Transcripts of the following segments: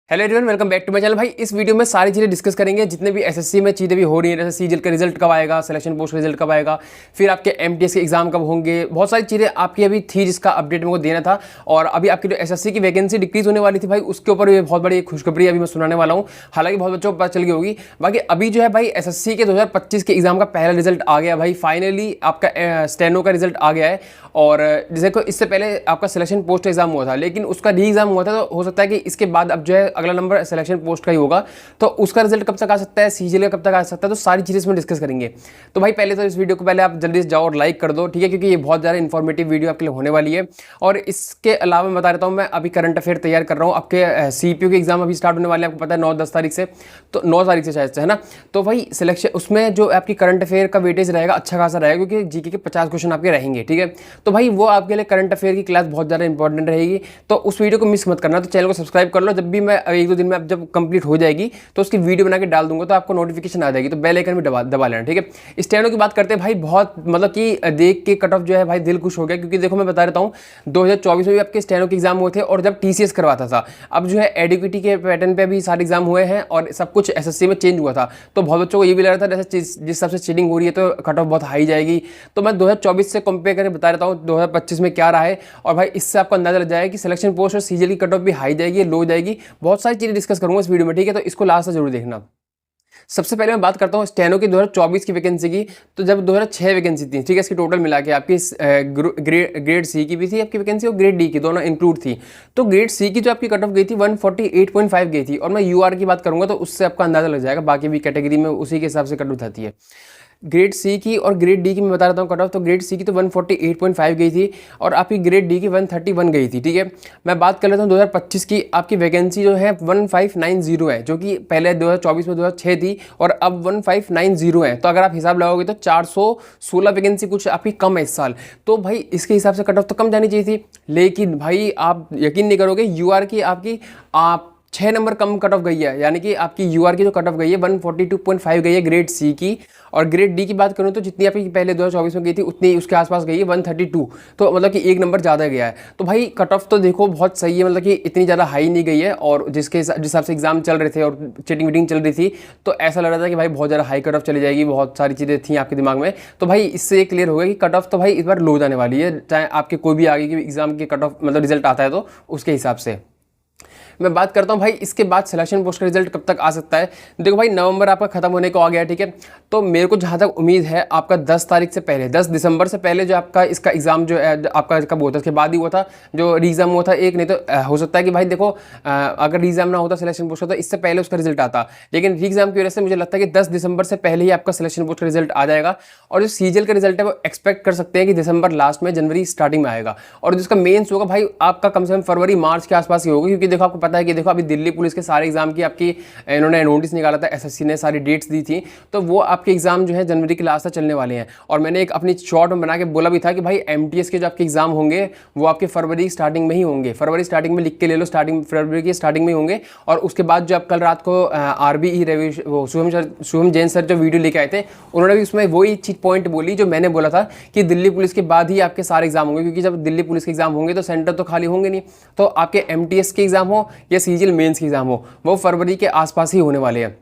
Hello everyone, welcome back to my channel. भाई इस video में सारी चीज़ें डिस्कस करेंगे, जितने भी एसएससी में चीज़ें भी हो रही हैं, जैसे सीजीएल का रिजल्ट कब आएगा, सिलेक्शन पोस्ट का रिजल्ट कब आएगा, फिर आपके एमटीएस के एग्जाम कब होंगे। बहुत सारी चीज़ें आपकी अभी थी जिसका अपडेट मेरे को देना था। और अभी आपकी जो एसएससी की वैकेंसी डिक्रीज होने वाली थी भाई, उसके ऊपर भी बहुत बड़ी खुशखबरी अभी मैं सुनाने वाला हूँ। हालांकि बहुत बच्चों को पता चल गई होगी। बाकी अभी जो है भाई एसएससी के 2025 के एग्जाम का पहला रिजल्ट आ गया भाई। फाइनली आपका स्टेनो का रिजल्ट आ गया है। और जैसे को इससे पहले आपका सिलेक्शन पोस्ट एग्जाम हुआ था, लेकिन उसका री एग्जाम हुआ था, तो हो सकता है कि इसके बाद अब जो है अगला नंबर सिलेक्शन पोस्ट का ही होगा। तो उसका रिजल्ट कब तक आ सकता है, सीजीएल का कब तक आ सकता है, तो सारी चीज़ें इसमें डिस्कस करेंगे। तो भाई पहले तो इस वीडियो को पहले आप जल्दी से जाओ और लाइक कर दो, ठीक है, क्योंकि ये बहुत ज़्यादा इन्फॉर्मेटिव वीडियो आपके लिए होने वाली है। और इसके अलावा मैं बता देता हूँ, मैं अभी करंट अफेयर तैयार कर रहा हूँ। आपके सीपीयू के एग्जाम अभी स्टार्ट होने वाले हैं, आपको पता है 9-10 तारीख से, तो 9 तारीख से शायद से, है ना। तो भाई सिलेक्शन उसमें जो आपकी करंट अफेयर का वेटेज रहेगा अच्छा खासा रहेगा, क्योंकि जीके के 50 क्वेश्चन आपके रहेंगे, ठीक है। तो भाई वो आपके लिए करंट अफेयर की क्लास बहुत ज़्यादा इंपॉर्टेंट रहेगी, तो उस वीडियो को मिस मत करना। तो चैनल को सब्सक्राइब कर लो, जब भी मैं 1-2 दिन में अब जब कंप्लीट हो जाएगी तो उसकी वीडियो बना के डाल दूंगा, तो आपको नोटिफिकेशन आ जाएगी। तो बेल आइकन भी दबा लेना, ठीक है। स्टेनो की बात करते हैं भाई, बहुत मतलब कि देख के कट ऑफ जो है भाई दिल खुश हो गया, क्योंकि देखो मैं बता देता हूँ 2024 में भी आपके स्टेनो के एग्जाम हुए थे, और जब टीसीएस करवाता था। अब जो है एडीक्यूटी के पैटर्न पे भी सारे एग्जाम हुए हैं, और सब कुछ एसएससी में चेंज हुआ था। तो बहुत बच्चों को ये भी लग रहा था जैसे जिस हिसाब से चीटिंग हो रही है तो कट ऑफ बहुत हाई जाएगी। तो मैं 2024 से कंपेयर करके बता देता हूँ 2025 में क्या रहा है, और भाई इससे आपको अंदाजा लग जाएगा कि सिलेक्शन पोस्ट और सीजीएल की कट ऑफ भी हाई जाएगी, लो जाएगी। बहुत सारी चीजें डिस्कस करूंगा इस वीडियो में, ठीक है। तो इसको लास्ट तक जरूर देखना। सबसे पहले मैं बात करता हूँ स्टेनो की 2024 की वैकेंसी की। तो जब 2006 वैकेंसी थी, ठीक है, इसकी टोटल मिला के आपकी ग्रेड सी की भी थी आपकी वैकेंसी, और ग्रेड डी की दोनों इंक्लूड थी। तो ग्रेड सी की जो आपकी कट ऑफ गई थी 148.5 गई थी, और मैं यूआर की बात करूंगा तो उससे आपका अंदाजा लग जाएगा। बाकी भी कैटेगरी में उसी के हिसाब से कट ऑफ आती है। ग्रेड सी की और ग्रेड डी की मैं बता रहा हूँ कट ऑफ। तो ग्रेड सी की तो 148.5 गई थी, और आपकी ग्रेड डी की 131 गई थी, ठीक है। मैं बात कर लेता हूँ 2025 की। आपकी वैकेंसी जो है 1590 है, जो कि पहले 2024 में 2006 थी, और अब 1590 है। तो अगर आप हिसाब लगाओगे तो 416 वैकेंसी कुछ आपकी कम है इस साल। तो भाई इसके हिसाब से कट ऑफ तो कम जानी चाहिए थी, लेकिन भाई आप यकीन नहीं करोगे, यूआर की आपकी 6 नंबर कम कट ऑफ गई है। यानी कि आपकी यूआर की जो कट ऑफ गई है 142.5 गई है ग्रेड सी की। और ग्रेड डी की बात करूं तो जितनी आपकी पहले 2024 में गई थी उतनी उसके आसपास गई है 132। तो मतलब कि 1 नंबर ज़्यादा गया है। तो भाई कट ऑफ तो देखो बहुत सही है, मतलब कि इतनी ज़्यादा हाई नहीं गई है। और जिस हिसाब से एग्जाम चल रहे थे और चीटिंग वीटिंग चल रही थी, तो ऐसा लग रहा था कि भाई बहुत ज़्यादा हाई कट ऑफ चली जाएगी। बहुत सारी चीज़ें थी आपके दिमाग में। तो भाई इससे ये क्लियर हो गया कि कट ऑफ तो भाई इस बार लो जाने वाली है, चाहे आपके कोई भी आगे की एग्जाम की कट ऑफ मतलब रिजल्ट आता है तो उसके हिसाब से। मैं बात करता हूं भाई इसके बाद सिलेक्शन पोस्ट का रिजल्ट कब तक आ सकता है। देखो भाई नवंबर आपका खत्म होने को आ गया है, ठीक है। तो मेरे को जहां तक उम्मीद है आपका 10 तारीख से पहले, 10 दिसंबर से पहले जो आपका इसका एग्जाम जो है आपका कब हुआ था, उसके बाद ही हुआ था जो रीएग्जाम हुआ था एक। नहीं तो हो सकता है कि भाई देखो अगर रीएग्जाम ना होता सिलेक्शन पोस्ट का, तो इससे पहले उसका रिजल्ट आता। लेकिन रीएग्जाम की वजह से मुझे लगता है कि 10 दिसंबर से पहले ही आपका सिलेक्शन पोस्ट का रिजल्ट आ जाएगा। और जो सीजीएल का रिजल्ट है वो एक्सपेक्ट कर सकते हैं कि दिसंबर लास्ट में, जनवरी स्टार्टिंग में आएगा। और जिसका मेन्स होगा भाई आपका कम से कम फरवरी मार्च के आसपास ही होगा, क्योंकि देखो आपको पता है कि देखो अभी दिल्ली पुलिस के सारे एग्जाम की आपकी इन्होंने नोटिस निकाला था, एसएससी ने सारी डेट्स दी थी। तो वो आपके एग्जाम जो है जनवरी के लास्ट तक चलने वाले हैं। और मैंने एक अपनी शॉर्ट में बना के बोला भी था कि भाई एमटीएस के जो आपके एग्जाम होंगे वो आपके फरवरी स्टार्टिंग में ही होंगे। फरवरी स्टार्टिंग में लिख के ले लो, स्टार्टिंग फरवरी की स्टार्टिंग में ही होंगे। और उसके बाद जो आप कल रात को आरबीई वो शुभम जैन सर जो वीडियो लेके आए थे, उन्होंने भी उसमें वही चीज पॉइंट बोली जो मैंने बोला था कि दिल्ली पुलिस के बाद ही आपके सारे एग्जाम होंगे, क्योंकि जब दिल्ली पुलिस के एग्जाम होंगे तो सेंटर तो खाली होंगे नहीं। तो आपके एमटीएस के एग्जाम हो या सीजीएल मेंस के एग्जाम हो, वो फरवरी के आसपास ही होने वाले हैं।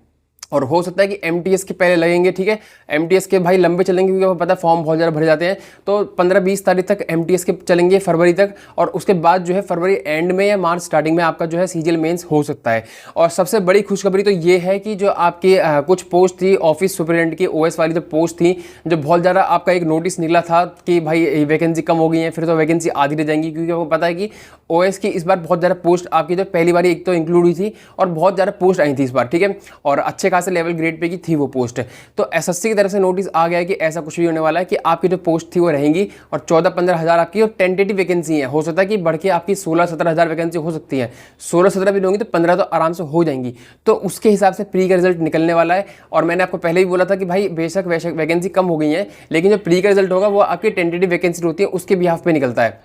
और हो सकता है कि एमटीएस के पहले लगेंगे, ठीक है। एमटीएस के भाई लंबे चलेंगे, क्योंकि आपको पता है फॉर्म बहुत ज़्यादा भरे जाते हैं। तो 15-20 तारीख तक एमटीएस के चलेंगे फरवरी तक, और उसके बाद जो है फरवरी एंड में या मार्च स्टार्टिंग में आपका जो है सीजीएल मेंस हो सकता है। और सबसे बड़ी खुशखबरी तो ये है कि जो आपकी कुछ पोस्ट थी ऑफिस सुपरिटेंडेंट की, ओएस वाली जो पोस्ट थी, जो बहुत ज़्यादा आपका एक नोटिस निकला था कि भाई वैकेंसी कम हो गई है, फिर तो वैकेंसी आधी रह जाएंगी, क्योंकि आपको पता है कि ओएस की इस बार बहुत ज़्यादा पोस्ट आपकी जो पहली बार एक तो इंक्लूड हुई थी, और बहुत ज़्यादा पोस्ट आई थी इस बार, ठीक है। और अच्छे खासे लेवल ग्रेड पे की थी वो पोस्ट। तो एसएससी की तरफ से नोटिस आ गया है कि ऐसा कुछ भी होने वाला है कि आपकी जो पोस्ट थी वो रहेंगी, और 14-15 हज़ार आपकी और टेंटेटिव वैकेंसी है। हो सकता है कि बढ़ के आपकी 16-17 हज़ार वैकेंसी हो सकती है। 16-17 भी होंगी तो 15 तो आराम से हो जाएंगी। तो उसके हिसाब से प्री का रिजल्ट निकलने वाला है। और मैंने आपको पहले भी बोला था कि भाई बेशक वैकेंसी कम हो गई है, लेकिन जो प्री का रिजल्ट होगा वो आपकी टेंटेटिव वैकेंसी होती है उसके बिहाफ पे निकलता है।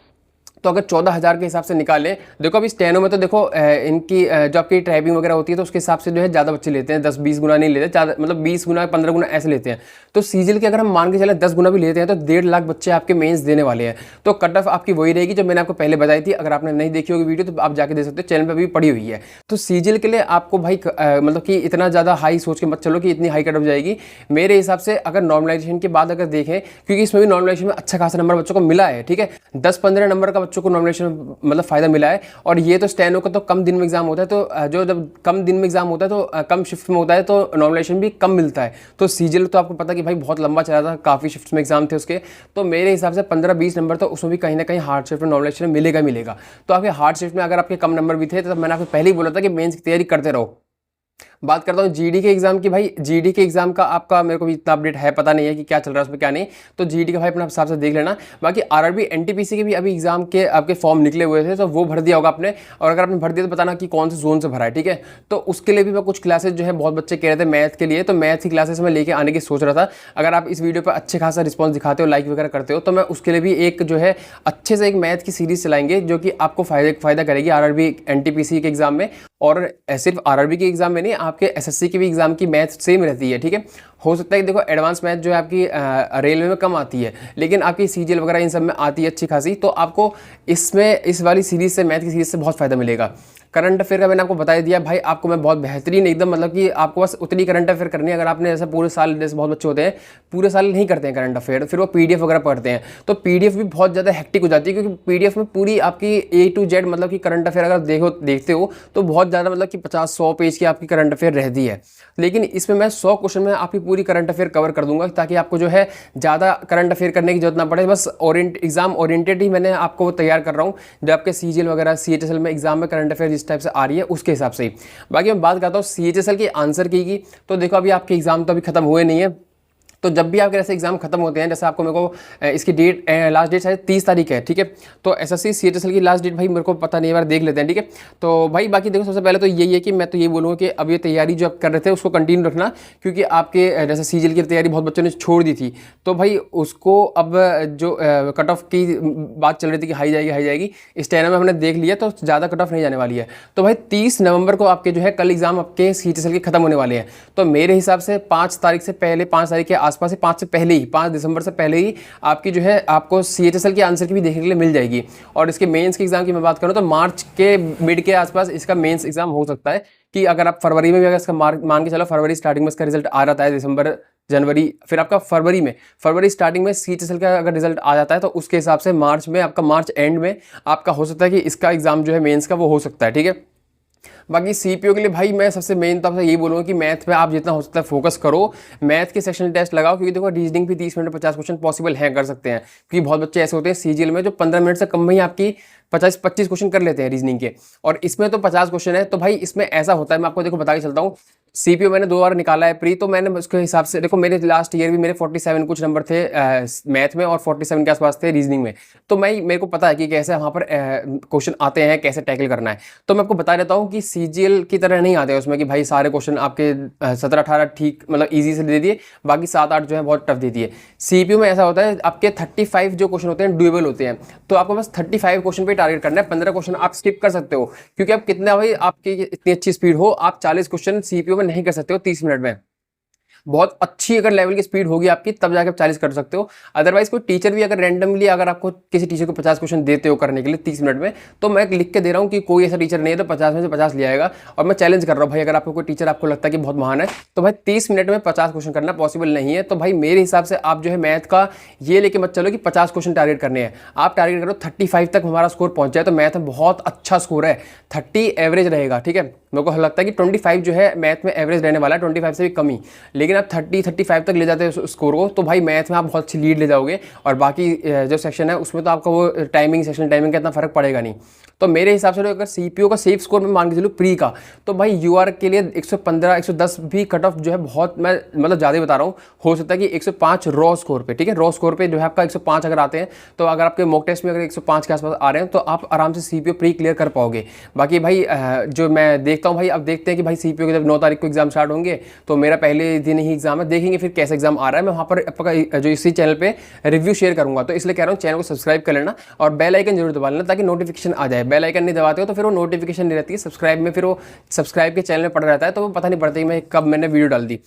तो अगर 14,000 के हिसाब से निकालें, देखो अभी स्टेनो में तो देखो इनकी जो आपकी टाइपिंग वगैरह होती है तो उसके हिसाब से जो है ज़्यादा बच्चे लेते हैं, 10-20 गुना नहीं लेते, ज़्यादा मतलब 20 गुना 15 गुना ऐसे लेते हैं। तो सीजीएल के अगर हम मान के चले 10 गुना भी लेते हैं तो 1.5 लाख बच्चे आपके मेंस देने वाले हैं। तो कट ऑफ आपकी वही रहेगी जो मैंने आपको पहले बताई थी। अगर आपने नहीं देखी होगी वीडियो तो आप जाके देख सकते हो, चैनल पर भी पड़ी हुई है। तो सीजीएल के लिए आपको भाई मतलब कि इतना ज़्यादा हाई सोच के मत चलो कि इतनी हाई कट ऑफ जाएगी। मेरे हिसाब से अगर नॉर्मलाइजेशन के बाद अगर देखें, क्योंकि इसमें भी नॉर्मलाइजेशन में अच्छा खासा नंबर बच्चों को मिला है, ठीक है, 10-15 नंबर का बच्चों को नॉर्मलाइजेशन मतलब फायदा मिला है। और ये तो स्टेनो का तो कम दिन में एग्जाम होता है, तो जो जब कम दिन में एग्जाम होता है तो कम शिफ्ट में होता है तो नॉर्मलाइजेशन भी कम मिलता है। तो सीजीएल तो आपको पता कि भाई बहुत लंबा चला था, काफ़ी शिफ्ट में एग्जाम थे उसके। तो मेरे हिसाब से 15-20 नंबर तो उसमें भी कहीं ना कहीं हार्ड शिफ्ट में नॉर्मलाइजेशन मिलेगा। तो आपके हार्ड शिफ्ट में अगर आपके कम नंबर भी थे तो मैंने आपको पहले ही बोला था कि मेंस की तैयारी करते रहो। बात करता हूँ जीडी के एग्जाम की। भाई जीडी के एग्जाम का आपका मेरे को भी इतना अपडेट है पता नहीं है कि क्या चल रहा है उसमें क्या नहीं, तो जीडी का भाई अपने हिसाब से देख लेना। बाकी आरआरबी एनटीपीसी के भी अभी एग्जाम के आपके फॉर्म निकले हुए थे तो वो भर दिया होगा आपने, और अगर आपने भर दिया तो बताना कि कौन से जोन से भरा है, ठीक है। तो उसके लिए भी मैं कुछ क्लासेज जो है बहुत बच्चे कह रहे थे मैथ के लिए, तो मैथ की क्लासेस में लेके आने की सोच रहा था। अगर आप इस वीडियो पर अच्छे खासा रिस्पॉन्स दिखाते हो, लाइक वगैरह करते हो, तो मैं उसके लिए भी एक जो है अच्छे से एक मैथ की सीरीज चलाएंगे जो कि आपको फायदा करेगी आरआरबी एनटीपीसी के एग्जाम में। और सिर्फ आरआरबी के एग्जाम में नहीं, आपके एसएससी के भी एग्जाम की मैथ सेम रहती है, ठीक है। हो सकता है कि देखो एडवांस मैथ जो है आपकी रेलवे में कम आती है, लेकिन आपकी सीजीएल वगैरह इन सब में आती है अच्छी खासी। तो आपको इसमें इस वाली सीरीज से, मैथ की सीरीज से बहुत फायदा मिलेगा। करंट अफेयर का मैंने आपको बता दिया भाई, आपको मैं बहुत बेहतरीन एकदम मतलब कि आपको बस उतनी करंट अफेयर करनी है। अगर आपने ऐसा पूरे साल, जैसे बहुत बच्चे होते हैं पूरे साल नहीं करते हैं करंट अफेयर, फिर वो पीडीएफ वगैरह पढ़ते हैं, तो पीडीएफ भी बहुत ज़्यादा हेक्टिक हो जाती है, क्योंकि पीडीएफ में पूरी आपकी A to Z मतलब कि करंट अफेयर अगर देखते हो तो बहुत ज़्यादा मतलब कि 50-100 पेज की आपकी करंट अफेयर रहती है। लेकिन इसमें मैं 100 क्वेश्चन में आपकी पूरी करंट अफेयर कवर कर दूंगा, ताकि आपको जो है ज़्यादा करंट अफेयर करने की जरूरत ना पड़े। बस एग्जाम ओरिएंटेड ही मैंने आपको तैयार कर रहा हूँ, जो आपके सीजीएल वगैरह CHSL में एग्जाम में करंट अफेयर जिस टाइप से आ रही है उसके हिसाब से ही। बाकी मैं बात करता हूँ CHSL के आंसर की, तो देखो अभी आपके एग्जाम तो अभी खत्म हुए नहीं है। तो जब भी आपके ऐसे एग्जाम खत्म होते हैं, जैसे आपको मेरे को इसकी डेट लास्ट डेट शायद 30 तारीख है, ठीक है। तो एसएससी CHSL की लास्ट डेट भाई मेरे को पता नहीं, बार देख लेते हैं, ठीक है। तो भाई बाकी देखो सबसे पहले तो यही है कि मैं तो ये बोलूँगा कि अब ये तैयारी जो आप कर रहे थे उसको कंटिन्यू रखना, क्योंकि आपके जैसे सीजीएल की तैयारी बहुत बच्चों ने छोड़ दी थी, तो भाई उसको अब जो कट ऑफ की बात चल रही थी कि हाई जाएगी, इस टाइम में हमने देख लिया तो ज़्यादा कट ऑफ नहीं जाने वाली है। तो भाई 30 नवंबर को आपके जो है कल एग्जाम आपके CHSL के खत्म होने वाले हैं। तो मेरे हिसाब से 5 तारीख से पहले, 5 तारीख के आसपास, 5 से पहले ही, 5 दिसंबर से पहले ही आपकी जो है आपको CHSL के आंसर की भी देखने के लिए मिल जाएगी। और इसके मेंस के एग्जाम की मैं बात करूं तो मार्च के मिड के आसपास इसका मेंस एग्जाम हो सकता है, कि अगर आप फरवरी में भी अगर इसका मान के चलो, फरवरी स्टार्टिंग में इसका रिजल्ट आ जाता है, दिसंबर जनवरी, फिर आपका फरवरी स्टार्टिंग में CHSL का अगर रिजल्ट आ जाता है तो उसके हिसाब से मार्च में, आपका मार्च एंड में आपका हो सकता है कि इसका एग्जाम जो है मेंस का वो हो सकता है, ठीक है। बाकी सीपीओ के लिए भाई मैं सबसे मेन तो आपसे यही बोलूँगा कि मैथ पे आप जितना हो सकता है फोकस करो, मैथ के सेक्शनल टेस्ट लगाओ, क्योंकि देखो रीजनिंग भी 30 मिनट 50 क्वेश्चन पॉसिबल है, कर सकते हैं। क्योंकि बहुत बच्चे ऐसे होते हैं सीजीएल में जो 15 मिनट से कम में ही आपकी 25 क्वेश्चन कर लेते हैं रीजनिंग के, और इसमें तो 50 क्वेश्चन है। तो भाई इसमें ऐसा होता है, मैं आपको देखो बता के चलता हूँ, सीपीओ मैंने 2 बार निकाला है प्री, तो मैंने उसके हिसाब से देखो, मेरे लास्ट ईयर भी मेरे 47 कुछ नंबर थे मैथ में और 47 के आसपास थे रीजनिंग में। तो मेरे को पता है कि कैसे वहाँ पर क्वेश्चन आते हैं, कैसे टैकल करना है। तो मैं आपको बता देता हूँ कि सीजीएल की तरह नहीं आते उसमें कि भाई सारे क्वेश्चन आपके 17-18 ठीक मतलब ईजी से दे दिए, बाकी 7-8 जो है बहुत टफ दे दिए। सीपीयू में ऐसा होता है आपके 35 जो क्वेश्चन होते हैं डुएबल होते हैं, तो आपको बस 35 क्वेश्चन पे टारगेट करना है। 15 क्वेश्चन आप स्किप कर सकते हो, क्योंकि आप कितना भाई आपकी इतनी अच्छी स्पीड हो, आप 40 क्वेश्चन सीपीयू में नहीं कर सकते हो 30 मिनट में। बहुत अच्छी अगर लेवल की स्पीड होगी आपकी, तब जाकर आप 40 कर सकते हो। अदरवाइज कोई टीचर भी अगर रैंडमली अगर आपको किसी टीचर को 50 क्वेश्चन देते हो करने के लिए 30 मिनट में, तो मैं लिख के दे रहा हूँ कि कोई ऐसा टीचर नहीं है तो 50 में से 50 ले आएगा। और मैं चैलेंज कर रहा हूँ भाई, अगर आपको कोई टीचर आपको लगता है कि बहुत महान है, तो भाई 30 मिनट में 50 क्वेश्चन करना पॉसिबल नहीं है। तो भाई मेरे हिसाब से आप जो है मैथ का ये लेके मत चलो कि 50 क्वेश्चन टारगेट करने हैं, आप टारगेट करो 35 तक हमारा स्कोर पहुंच जाए, तो मैथ में बहुत अच्छा स्कोर है, 30 एवरेज रहेगा, ठीक है। मेरे को लगता है कि 25 जो है मैथ में एवरेज रहने वाला है, 25 से भी कम ही, लेकिन आप 30-35 तक ले जाते हैं स्कोर को, तो भाई मैथ में आप बहुत अच्छी लीड ले जाओगे। और बाकी जो सेक्शन है उसमें तो आपका वो सेक्शन टाइमिंग का इतना फर्क पड़ेगा नहीं। तो मेरे हिसाब से अगर सीपीओ का सेफ स्कोर में मान के चलूँ प्री का, तो भाई यूआर के लिए 115-110 भी कट ऑफ जो है बहुत, मैं मतलब ज़्यादा बता रहा हूँ, हो सकता है कि 105 रॉ स्कोर पे, ठीक है, रॉ स्कोर पे जो है आपका 105 अगर आते हैं, तो अगर आपके मॉक टेस्ट में अगर 105 के आसपास आ रहे हैं, तो आप आराम से सीपीओ प्री क्लियर कर पाओगे। बाकी भाई जो मैं देखता हूँ भाई, अब देखते हैं कि भाई सीपीओ के जब 9 तारीख को एग्जाम स्टार्ट होंगे, तो मेरा पहले दिन नहीं एग्जाम है, देखेंगे फिर कैसा एग्जाम आ रहा है। मैं वहाँ पर आपका जो इसी चैनल पे रिव्यू शेयर करूँगा, तो इसलिए कह रहा हूँ चैनल को सब्सक्राइब कर लेना और बेल आइकन जरूर दबा लेना ताकि नोटिफिकेशन आ जाए। बेल आइकन नहीं दबाते हो तो फिर वो नोटिफिकेशन नहीं रहती है सब्सक्राइब में, फिर वो सब्सक्राइब के चैनल में पड़ा रहता है, तो वो पता नहीं पड़ता कि मैं कब मैंने वीडियो डाल दी।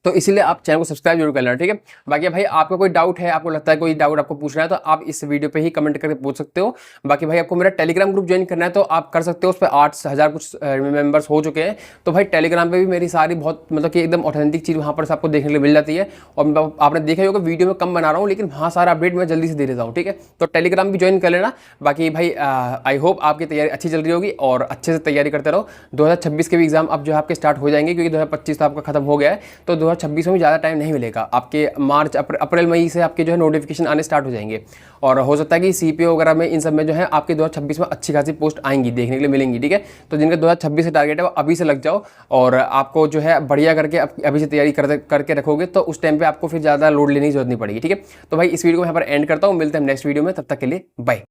तो इसीलिए आप चैनल को सब्सक्राइब जरूर कर लेना, ठीक है। बाकी भाई आपका कोई डाउट है, आपको लगता है कोई डाउट आपको पूछना है, तो आप इस वीडियो पे ही कमेंट करके पूछ सकते हो। बाकी भाई आपको मेरा टेलीग्राम ग्रुप ज्वाइन करना है तो आप कर सकते हो, उस पर 8,000 कुछ मेंबर्स हो चुके हैं। तो भाई टेलीग्राम पे भी मेरी सारी बहुत मतलब कि एकदम ऑथेंटिक चीज़ वहाँ पर आपको देखने के लिए मिल जाती है। और आपने देखा ही होगा वीडियो में कम बना रहा हूँ, लेकिन वहाँ सारा अपडेट मैं जल्दी से दे देता हूँ, ठीक है। तो टेलीग्राम भी ज्वाइन कर लेना। बाकी भाई आई होप आपकी तैयारी अच्छी चल रही होगी और अच्छे से तैयारी करते रहो। 2026 के भी एग्जाम अब जो है आपके स्टार्ट हो जाएंगे, क्योंकि 2025 तो आपका खत्म हो गया है, तो 2026 में भी ज़्यादा नहीं मिलेगा। आपके मार्च अप्रैल मई से आपके जो है नोटिफिकेशन आने स्टार्ट हो जाएंगे, और हो सकता है कि सीपीओ वगैरह में इन सब में जो है आपके 2026 में अच्छी खासी पोस्ट आएंगी, देखने के लिए मिलेंगी, ठीक है। तो जिनका 2026 से टारगेट है वो अभी से लग जाओ, और आपको जो है बढ़िया करके अभी से तैयारी करके रखोगे तो उस टाइम पे आपको फिर ज़्यादा लोड लेने की जरूरत नहीं पड़ेगी, ठीक है। तो भाई इस वीडियो को यहाँ पर एंड करता हूँ, मिलते हैं नेक्स्ट वीडियो में, तब तक के लिए बाय।